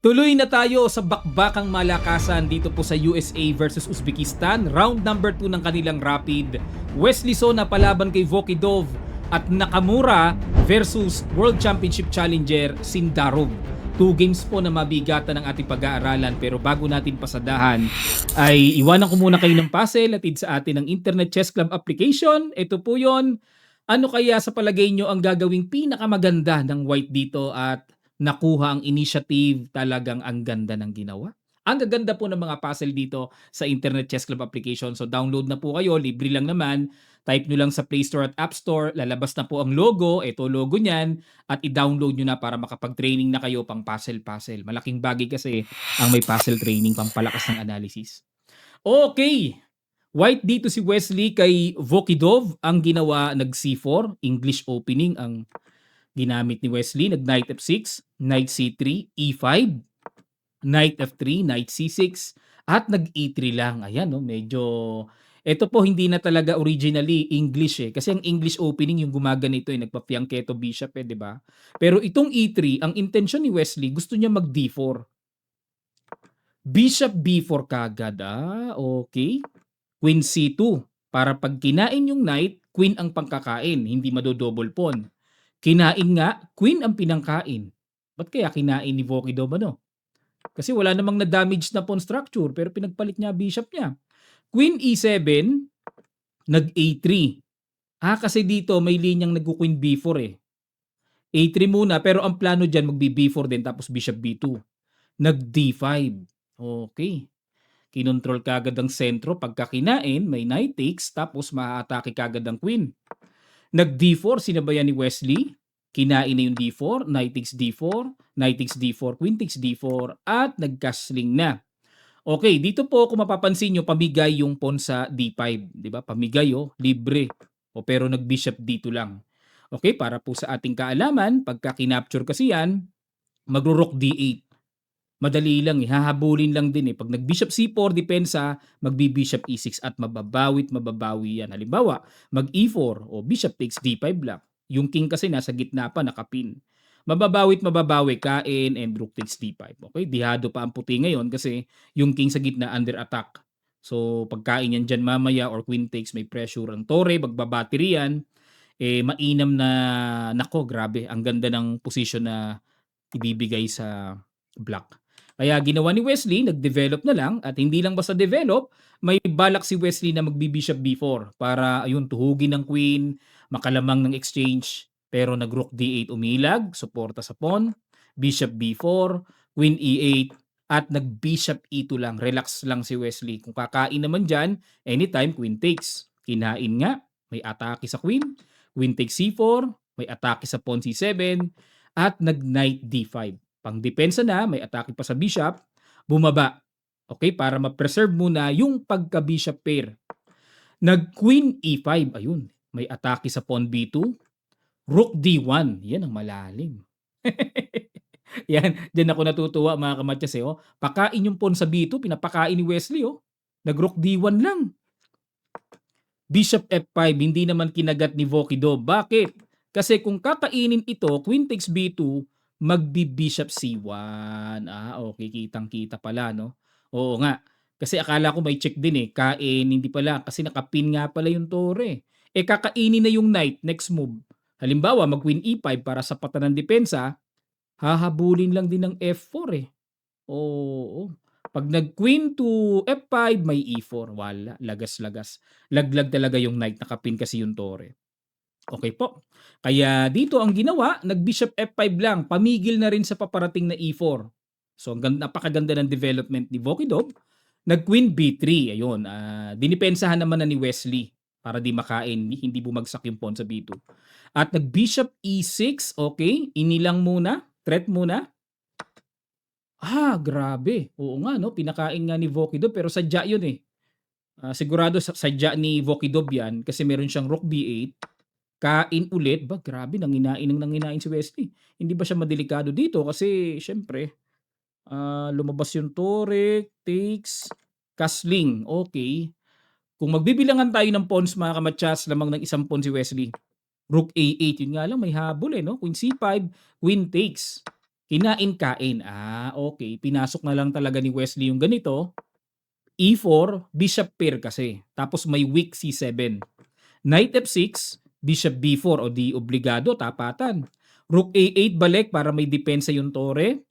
Tuloy na tayo sa bakbakang malakasan dito po sa USA versus Uzbekistan. Round number 2 ng kanilang rapid. Wesley So na palaban kay Vokidov at Nakamura versus World Championship Challenger Sindarov. 2 games po na mabigatan ng ating pag-aaralan, pero bago natin pasadahan ay iwanan ko muna kayo ng puzzle atid sa atin ng Internet Chess Club application. Ito po yon. Ano kaya sa palagay nyo ang gagawing pinakamaganda ng white dito at nakuha ang initiative? Talagang ang ganda ng ginawa. Ang gaganda po ng mga puzzle dito sa Internet Chess Club application. So download na po kayo, libre lang naman. Type nyo lang sa Play Store at App Store, lalabas na po ang logo, ito logo niyan, at i-download nyo na para makapag-training na kayo pang puzzle-puzzle. Malaking bagay kasi ang may puzzle training pang palakas ng analysis. Okay, white dito si Wesley kay Vokidov. Ang ginawa, nag C4, English opening ang ginamit ni Wesley. Nag knight F6, knight C3, E5, knight F3, knight C6, at nag E3 lang. Ayan, no, medyo ito po hindi na talaga originally English kasi ang English opening yung gumaganito nagpa-fianchetto bishop di ba? Pero itong E3, ang intention ni Wesley, gusto niya mag D4. Bishop B4 kagad. Okay. Queen C2 para pag kinain yung knight, queen ang pangkakain, hindi mado-double pawn. Kinain nga, queen ang pinangkain. Ba't kaya kinain ni Vokidov Kasi wala namang na-damage na pawn structure, pero pinagpalit niya bishop niya. Queen E7, nag A3. Kasi dito may linyang nag-queen B4 A3 muna, pero ang plano dyan magbi-B4 din, tapos bishop B2. Nag D5. Okay. Kinontrol kagad ang sentro. Pagka kinain, may knight takes, tapos maaatake kagad ang queen. Nag D4, sinabayan ni Wesley. Kinain na yung D4, knight takes D4, knight takes D4, queen takes D4, at nag-castling na. Okay, dito po kung mapapansin nyo, pamigay yung pawn sa D5. Di ba? Pamigay libre. Pero nag-bishop dito lang. Okay, para po sa ating kaalaman, pagka kinapture kasi yan, magro-rook D8. Madali lang hahabulin lang din Pag nag-bishop C4, depensa, magbi-bishop E6 at mababawi yan. Halimbawa, mag-E4 o bishop takes D5 lang. Yung king kasi nasa gitna pa, nakapin. Mababawi, kain, and rook takes D5. Okay, dihado pa ang puti ngayon kasi yung king sa gitna under attack. So, pagkain yan dyan mamaya or queen takes, may pressure ang tore, magbabattery yan. Mainam na, nako, grabe, ang ganda ng position na ibibigay sa black. Kaya ginawa ni Wesley, nag-develop na lang, at hindi lang basta develop, may balak si Wesley na magbi-bishop B4 para ayun tuhugin ng queen, makalamang ng exchange. Pero nag-rook D8 umilag, suporta sa pawn, bishop B4, queen E8, at nag-bishop E2 lang. Relax lang si Wesley. Kung kakain naman dyan, anytime queen takes. Kinain nga, may atake sa queen, queen takes C4, may atake sa pawn C7, at nag-knight D5. Pang-depensa na, may atake pa sa bishop, bumaba. Okay, para ma-preserve muna yung pagka-bishop pair. Nag-queen E5, ayun, may atake sa pawn B2, rook D1, yan ang malalim. Yan, diyan ako natutuwa mga kamatyas Pakain yung pawn sa B2, pinapakain ni Wesley Nag-rook D1 lang. Bishop F5, hindi naman kinagat ni Vokidov. Bakit? Kasi kung kakainin ito, queen takes B2, magbi-bishop C1. Okay, kitang-kita pala, no? Oo nga. Kasi akala ko may check din kain, hindi pala. Kasi nakapin nga pala yung tore. Kakainin na yung knight, next move. Halimbawa, mag-queen E5 para sa patan ng depensa, hahabulin lang din ng F4 Oo. Pag nag-queen to F5, may E4. Wala, lagas-lagas. Laglag talaga yung knight, nakapin kasi yung tore. Okay po. Kaya dito ang ginawa, nag-bishop F5 lang, pamigil na rin sa paparating na E4. So napakaganda ng development ni Vokidov. Nag-queen B3, ayun. Dinipensahan naman na ni Wesley para di makain, hindi bumagsak yung pawn sa B2. At nag-bishop E6, okay, inilang muna, threat muna. Grabe. Oo nga, no? Pinakain nga ni Vokidov, pero sadya yun sigurado sadya ni Vokidov yan kasi meron siyang rook B8. Kain ulit, grabe, nanginain si Wesley. Hindi ba siya madelikado dito? Kasi, syempre, lumabas yung tore, takes, castling. Okay. Kung magbibilangan tayo ng pawns, mga kamatsas, lamang ng isang pawn si Wesley. Rook A8, yun nga lang, may habol no? Queen C5, queen takes. Kinain-kain. Okay. Pinasok na lang talaga ni Wesley yung ganito. E4, bishop pair kasi. Tapos may weak C7. Knight F6, bishop B4 o di obligado, tapatan. Rook A8 balik para may depensa yung tore.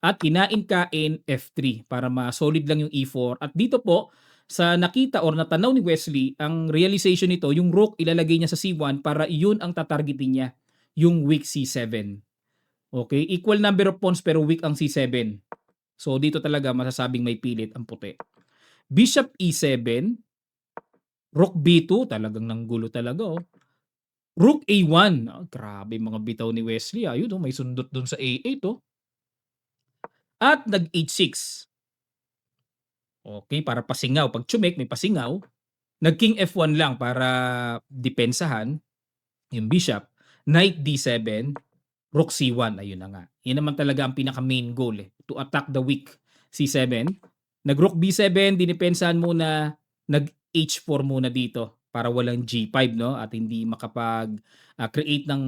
At kinain-kain F3 para ma-solid lang yung E4. At dito po, sa nakita or natanaw ni Wesley, ang realization nito, yung rook ilalagay niya sa C1 para iyon ang tatargetin niya, yung weak C7. Okay? Equal number of pawns pero weak ang C7. So dito talaga masasabing may pilit ang puti. Bishop E7, Rook B2, talagang nanggulo talaga. Rook A1, grabe mga bitaw ni Wesley. Ayun, may sundot doon sa A8. At nag-H6. Okay, para pasingaw. Pag tsumik, may pasingaw. Nag-King F1 lang para depensahan yung bishop. Knight D7, Rook C1. Ayun na nga. Yan naman talaga ang pinaka-main goal to attack the weak C7. Nag-Rook B7, dinipensahan muna. Nag-H4 muna dito para walang G5 no at hindi makapag-create ng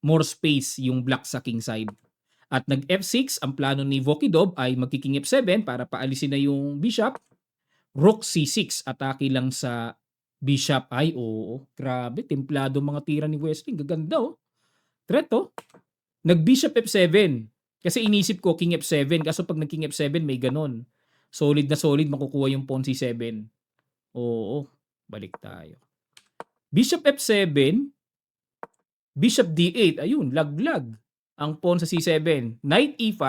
more space yung black sa king side. At nag-F6, ang plano ni Vokidov ay magki-King F7 para paalisin na yung bishop. Rook C6, atake lang sa bishop. Ay, oo. Grabe, templado mga tira ni Wesley. Gaganda Threat Nag-bishop F7. Kasi inisip ko King F7. Kaso pag nag-King F7, may ganon. Solid na solid, makukuha yung pawn C7. Oo. Balik tayo. Bishop F7. Bishop D8. Ayun, laglag. Ang pawn sa C7. Knight E5.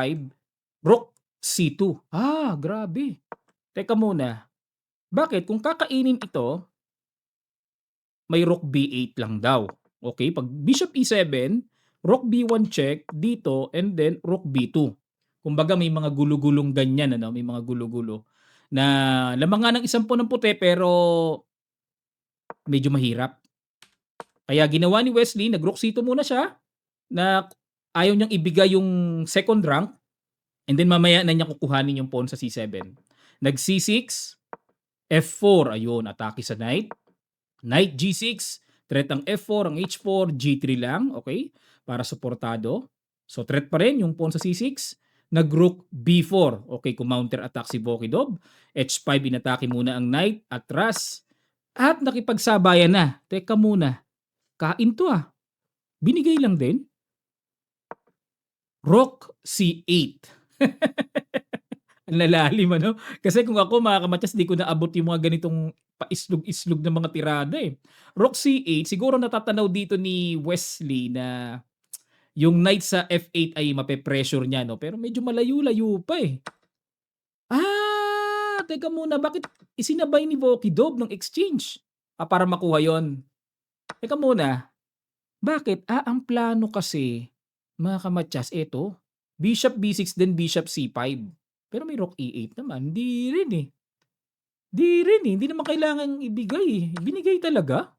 Rook C2. Grabe. Teka muna. Bakit? Kung kakainin ito, may rook B8 lang daw. Okay? Pag bishop E7, rook B1 check dito, and then rook B2. Kumbaga may mga gulo-gulong ganyan, ano? May mga gulo-gulo na lamang nga ng isang pawn ng puti pero medyo mahirap. Kaya ginawa ni Wesley, nag-rook C2 muna siya na ayaw niyang ibigay yung second rank and then mamaya na niya kukuhanin yung pawn sa C7. Nag C6, F4, ayun, atake sa knight. Knight G6, threat ang F4, ang H4, G3 lang, okay? Para suportado. So threat pa rin yung pawn sa C6. Nag-rook B4, okay, kung counter attack si Vokidov. H5, inatake muna ang knight, atras. At nakipagsabayan na. Teka muna, kain to Binigay lang din. Rook C8. Ang lalalim Kasi kung ako mga kamatyas, di ko naabot yung mga ganitong paislog-islog na mga tirada Rook C8, siguro natatanaw dito ni Wesley na yung knight sa F8 ay mape-pressure niya pero medyo malayo-layo pa Teka muna, bakit isinabay ni Vokidov ng exchange? Para makuha yon. Teka muna, bakit? Ang plano kasi, mga kamatyas, Bishop B6 then Bishop C5. Pero may Rook E8 naman. Di rin Hindi naman kailangan ibigay Binigay talaga.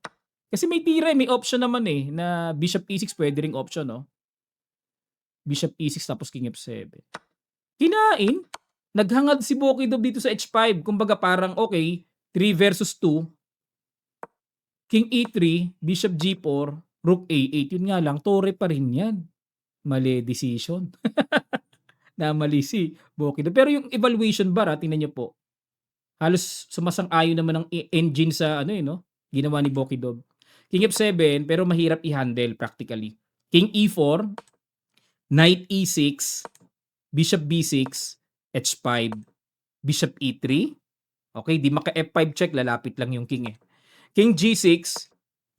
Kasi may tira may option naman na Bishop E6 pwede ring option Bishop E6 tapos King F7. Kinain. Naghangad si Vokidov dito sa H5. Kumbaga parang okay, 3 versus 2. King E3, Bishop G4, Rook A8. Yun nga lang, tore pa rin yan. Mali decision. Namali si Vokidov. Pero yung evaluation bar, tingnan nyo po. Halos sumasang-ayon naman ng engine sa ginawa ni Vokidov. King F7, pero mahirap i-handle practically. King E4, Knight E6, Bishop B6, H5, Bishop E3. Okay, di maka F5 check, lalapit lang yung king King G6,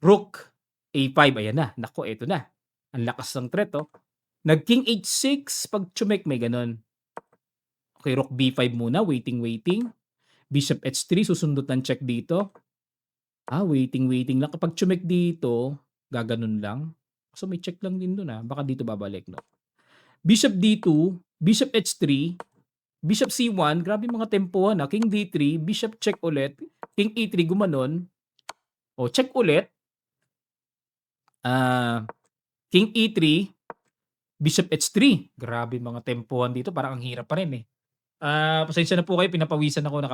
Rook A5. Ayan na. Nako, eto na. Ang lakas ng threat Nag King H6, pag chumek may ganun. Okay, Rook B5 muna, waiting. Bishop H3, susundot ng check dito. Waiting lang. Kapag chumek dito, gaganon lang. So may check lang din doon Baka dito babalik, Bishop D2, Bishop H3, Bishop C1, grabe mga tempohan King D3, Bishop check ulit, King E3 gumanon. Check ulit. King E3, Bishop H3. Grabe mga tempohan dito, parang ang hirap pa rin pasensya na po kayo, pinapawisan ako,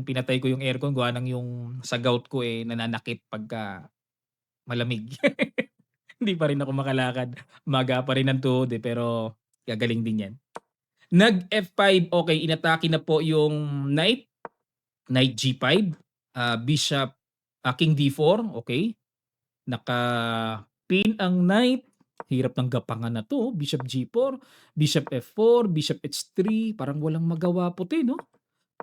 pinatay ko yung aircon, gawa ng yung sa gout ko nananakit pagka malamig. Hindi pa rin ako makalakad. Maga pa rin ang tuhod pero Gagaling din yan. Nag F5, okay, inatake na po yung knight. Knight G5, bishop, king D4, okay. Naka-pin ang knight. Hirap ng gapangan na 'to, bishop G4, bishop F4, bishop H3, parang walang magawa puti 'no?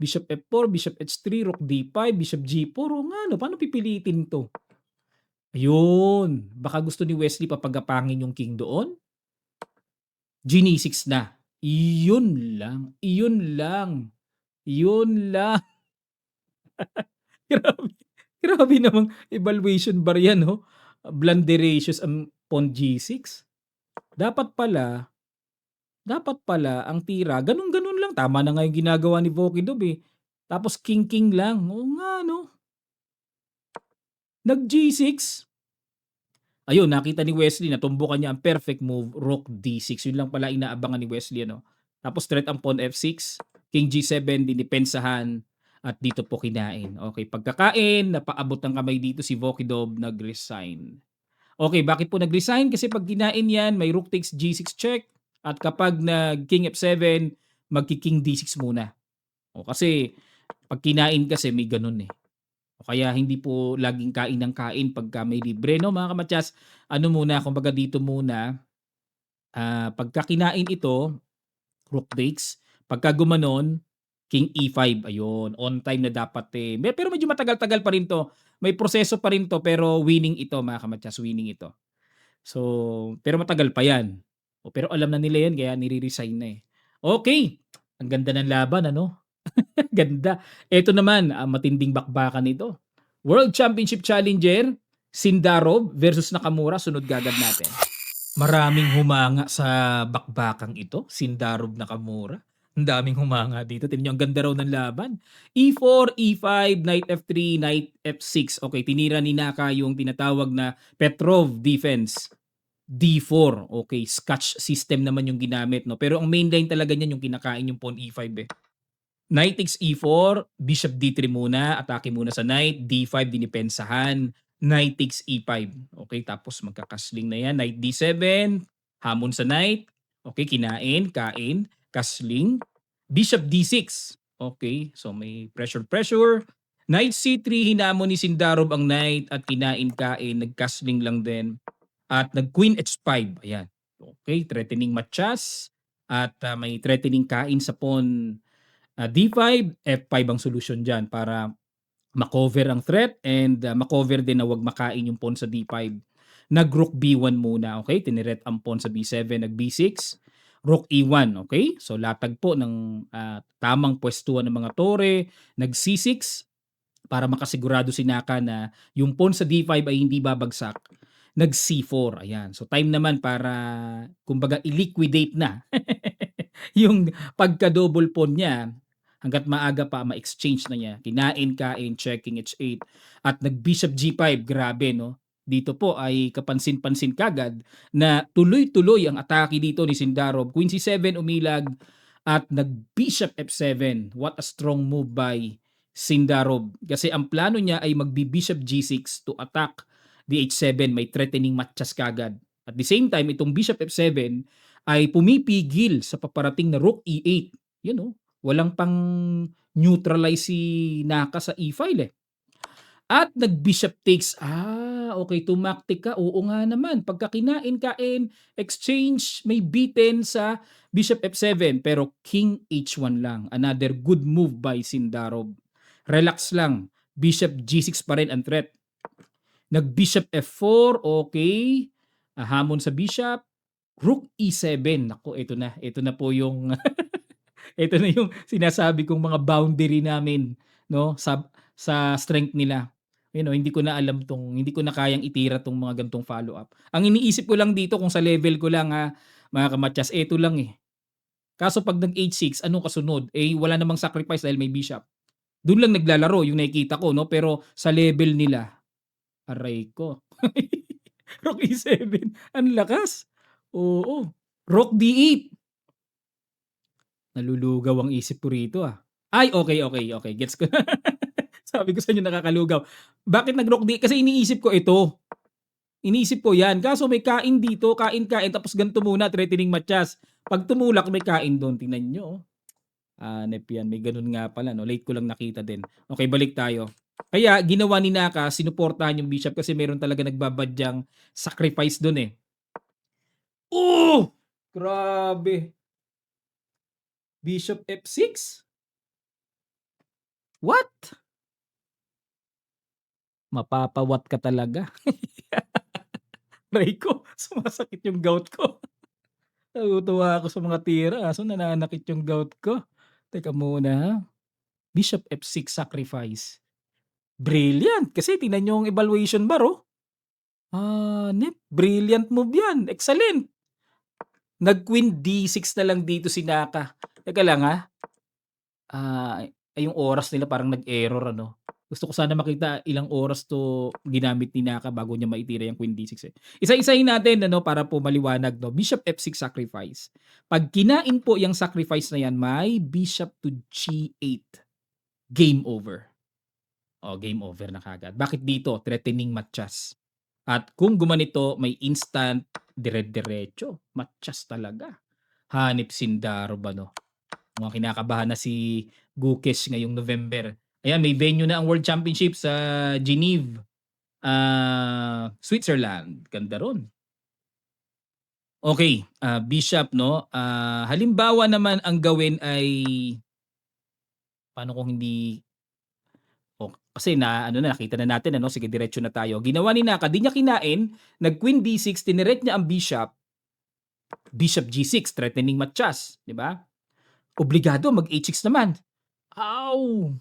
Bishop F4, bishop H3, rook D5, bishop G4, oo nga 'no, paano pipilitin 'to? Ayun, baka gusto ni Wesley papagapangin yung king doon? Gini6 na. Iyon lang, iyon lang, yun lang. Grabe, grabe namang evaluation bar yan 'no? Blunderacious ang pawn G6. Dapat pala dapat pala ang tira gano'n-gano'n lang, tama na nga yung ginagawa ni Vokidov, eh. Tapos king-king lang, oo nga 'no? Nag G6, ayun nakita ni Wesley na tumbukan niya ang perfect move, rook D6, yun lang pala inaabangan ni Wesley ano. Tapos threat ang pawn F6, king G7 dinipensahan at dito po kinain. Okay, pagkakain, napaabot ng kamay dito si Vokidov, nag-resign. Okay, bakit po nag-resign? Kasi pag kinain yan, may rook takes G6 check at kapag nag-king F7, magki-king D6 muna. O kasi pag kinain kasi may ganun eh. O kaya hindi po laging kain ng kain pagka may libre, no mga kamatyas? Ano muna, kumbaga dito muna, pagka kinain ito, rook takes, pagka gumanon, king E5, ayun, on time na dapat eh. Pero medyo matagal-tagal pa rin to. May proseso pa rin to pero winning ito mga kamatyas, winning ito. So, pero matagal pa yan. O, pero alam na nila yan kaya nire-resign na eh. Okay, ang ganda ng laban ano? Ganda. Ito naman, matinding bakbakan ito. World Championship Challenger, Sindarov versus Nakamura. Sunod gagad natin. Maraming humanga sa bakbakang ito. Sindarov Nakamura. Ang daming humanga dito. Tingnan nyo, ang ganda raw ng laban. E4, E5, Knight F3, Knight F6. Okay, tinira ni Naka yung tinatawag na Petrov defense. D4. Okay, Scotch system naman yung ginamit. No? Pero ang main line talaga niyan yung kinakain yung pawn E5 eh. Knight takes E4, bishop D3 muna, atake muna sa knight, D5 dinipensahan, knight takes E5. Okay, tapos magkakasling na yan, knight D7, hamon sa knight, okay, kinain, kain, kasling, bishop D6. Okay, so may pressure, knight C3, hinamon ni Sindarov ang knight at kinain, kain, nagkasling lang din, at nag-queen H5. Ayan, okay, threatening matchas, at may threatening kain sa pawn D5, F5 ang solution dyan para makover ang threat and makover din na wag makain yung pawn sa D5. Nag-rook B1 muna, okay? Tiniret ang pawn sa B7, nag-B6, rook E1, okay? So latag po ng tamang pwestuhan ng mga tore, nag-C6 para makasigurado si Naka na yung pawn sa D5 ay hindi babagsak. Nag-C4, ayan. So time naman para kumbaga i-liquidate na yung pagka-double pawn niya hangga't maaga pa ma-exchange na niya. Kinain, kain, checking H8 at nag-bishop G5, grabe no. Dito po ay kapansin-pansin kagad na tuloy-tuloy ang atake dito ni Sindarov. Queen C7 umilag at nag-bishop F7. What a strong move by Sindarov. Kasi ang plano niya ay magbi-bishop G6 to attack the H7. May threatening matchas kagad. At the same time, itong bishop F7 ay pumipigil sa paparating na rook E8. You know, walang pang neutralize si Naka sa E file eh. At nag-bishop takes. Okay, tumaktik ka. Oo nga naman. Pagka kinain-kain, exchange, may beaten sa bishop F7. Pero king H1 lang. Another good move by Sindarov. Relax lang. Bishop G6 pa rin ang threat. Nag-bishop F4. Okay. Hamon sa bishop. Rook E7. Nako, ito na. Ito na po yung ito na yung sinasabi kong mga boundary namin, no, sa strength nila. You know, hindi ko na alam hindi ko na kayang itira tong mga gantong follow up. Ang iniisip ko lang dito kung sa level ko lang mga kamatyas, ito lang eh. Kaso pag nag H6, anong kasunod? Eh wala namang sacrifice dahil may bishop. Doon lang naglalaro yung nakikita ko, no, pero sa level nila, aray ko. Rook E7, ang lakas. Oo. Rook D8. Nalulugaw ang isip ko rito Ay, okay. Gets ko na. Sabi ko sa inyo nakakalugaw. Bakit nag-rook D8? Kasi iniisip ko ito. Inisip ko yan. Kaso may kain dito, kain-kain, tapos ganito muna, threatening matchas. Pag tumulak, may kain doon. Tingnan nyo. Oh. Hanep yan. May ganun nga pala. No? Late ko lang nakita din. Okay, balik tayo. Kaya ginawa ni Naka, sinuportahan yung bishop kasi meron talaga nagbabadyang sacrifice doon eh. Oh! Grabe. Bishop F6? What? Mapapawat ka talaga. Aray ko, sumasakit yung gout ko. Natutuwa ako sa mga tira, kaso nananakit yung gout ko. Teka muna ha. Bishop F6 sacrifice. Brilliant! Kasi tingnan nyo yung evaluation bar oh. Nip, brilliant move yan. Excellent! Nag-queen D6 na lang dito si Naka. Teka lang ha. Yung oras nila parang nag-error ano. Gusto ko sana makita ilang oras to ginamit ni Naka bago niya maitira yung queen d6 eh. Isa-isahin natin ano para po maliwanag no. Bishop f6 sacrifice. Pag kinain po yung sacrifice na yan, may bishop to g8. Game over. Game over na kagad. Bakit dito? Threatening matchas. At kung gumanito, may instant dire-diretso. Matchas talaga. Hanip Sindaro ba no? Mga kinakabahan na si Gukesh ngayong November. Ayan, may venue na ang World Championship sa Geneva, Switzerland. Ganda ron. Okay, Bishop, no? Halimbawa naman ang gawin ay, paano kung hindi, kasi nakita na natin, ano? Sige, diretso na tayo. Ginawa ni Naka, di niya kinain, nag-queen d6, tinirect niya ang bishop, bishop g6, threatening matchas, di ba? Obligado mag h6 naman. Oo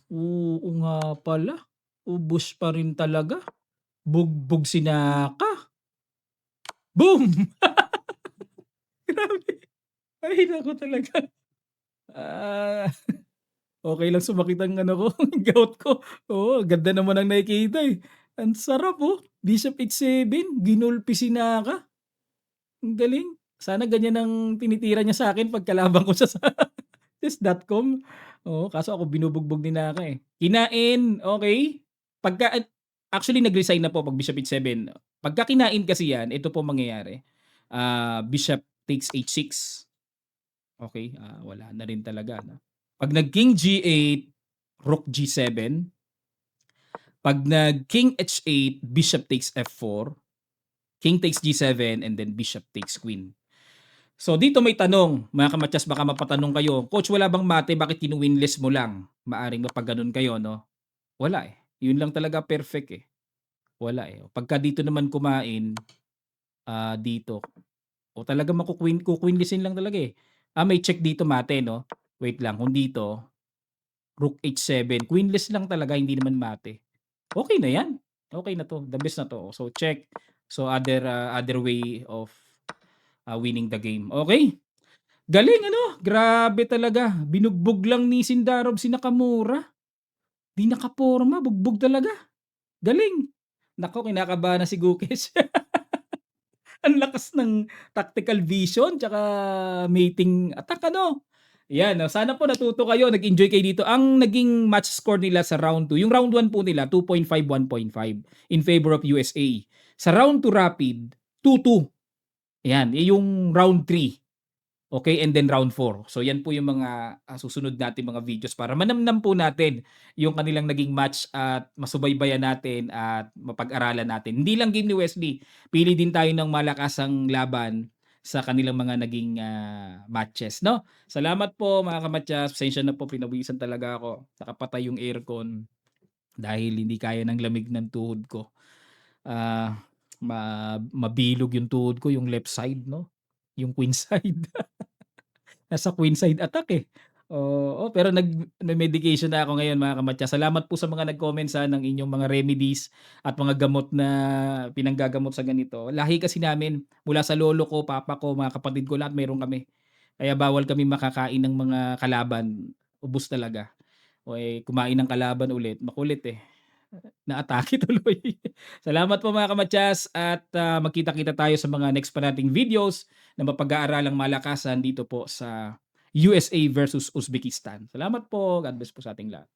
nga pala. Ubos pa rin talaga. Bugbog si Naka. Boom! Grabe. Ay, naku talaga. Okay lang sumakit ang ko, gout ko. Ganda naman ang nakikita eh. Ang sarap oh. Bishop h7, ginulpi si Naka. Ang galing. Sana ganyan ang tinitira niya sa akin pagkalaban ko sa chess.com. Kaso ako binubugbog ni Naka eh. Kinain, okay. Actually nag-resign na po pag bishop h7. Pagka kinain kasi yan, ito po mangyayari. Bishop takes h6. Okay, wala na rin talaga. No? Pag nag-king g8, rook g7. Pag nag-king h8, bishop takes f4. King takes g7 and then bishop takes queen. So dito may tanong, mga kamatyas, baka mapatanong kayo, Coach, wala bang mate, bakit kinuwinless mo lang? Maaring mapagganon kayo, no? Wala eh. Yun lang talaga perfect eh. Wala eh. Pagka dito naman kumain, dito, talaga kukwinlissin lang talaga eh. May check dito mate, no? Wait lang, kung dito, rook h7, queenless lang talaga, hindi naman mate. Okay na yan. Okay na to. The best na to. So check. So other way of winning the game. Okay? Galing ano? Grabe talaga. Binugbog lang ni Sindarov si Nakamura. Di nakaporma, bugbog talaga. Galing. Nako, kinakabahan na si Gukesh. Ang lakas ng tactical vision tsaka mating attack ano. Yan, sana po natuto kayo, nag-enjoy kayo dito. Ang naging match score nila sa round 2, yung round 1 po nila 2.5 1.5 in favor of USA. Sa round 2 rapid 2-2. Yan, yung round 3. Okay, and then round 4. So yan po yung mga susunod natin mga videos para manamnam po natin yung kanilang naging match at masubaybayan natin at mapag-aralan natin. Hindi lang game ni Wesley, pili din tayo ng malakasang laban sa kanilang mga naging matches, no? Salamat po mga kamatyas. Pasensya na po, pinawisan talaga ako. Nakapatay yung aircon dahil hindi kaya ng lamig ng tuhod ko. Mabilog yung tuhod ko, yung left side, no? Yung queen side. Nasa queen side attack eh. Pero nag-medication na ako ngayon mga kamatya. Salamat po sa mga nag-comment ng inyong mga remedies at mga gamot na pinanggagamot sa ganito. Lahi kasi namin mula sa lolo ko, papa ko, mga kapatid ko, lahat meron kami. Kaya bawal kami makakain ng mga kalaban. Ubus talaga. Kumain ng kalaban ulit. Makulit eh. Na-atake tuloy. Salamat po mga kamatyas at magkita-kita tayo sa mga next pa nating videos na mapag-aaralang malakasan dito po sa USA versus Uzbekistan. Salamat po. God bless po sa ating lahat.